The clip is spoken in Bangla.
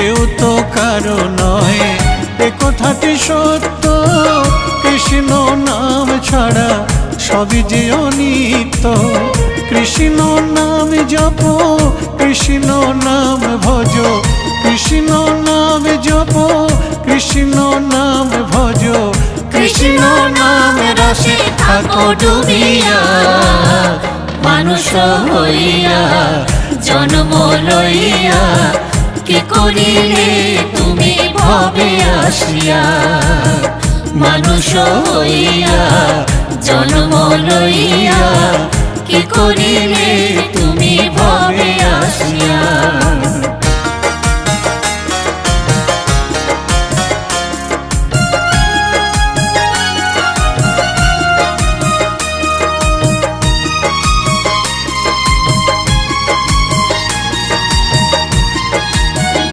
কেউ তো কারো নয়, এ কথাটি সত্য। কৃষ্ণ নাম ছাড়া সবই যে অনিত্য। কৃষ্ণ নাম জপ, কৃষ্ণ নাম ভজ, কৃষ্ণ নাম জপ, কৃষ্ণ নাম ভজ। কৃষ্ণ নাম রসে থাকো ডুবিয়া, মানুষ হইয়া জন্ম লইয়া কি করিলে তুমি ভবে আসিয়া। মানুষ হইয়া জন্ম লইয়া কি করিলে তুমি ভবে আসিয়া।